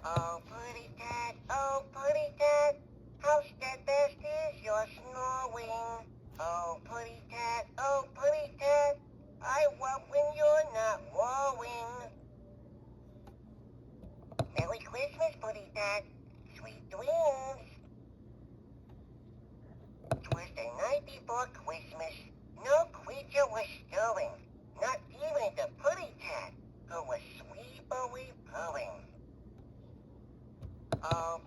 Oh, pretty tat, how steadfast is your snoring? Oh, pretty tat, I want when you're not roaring. Merry Christmas, pretty tat, sweet dreams. 'Twas the night before Christmas, no creature was stirring, not even the pretty tat, who was sweetly purring. Oh,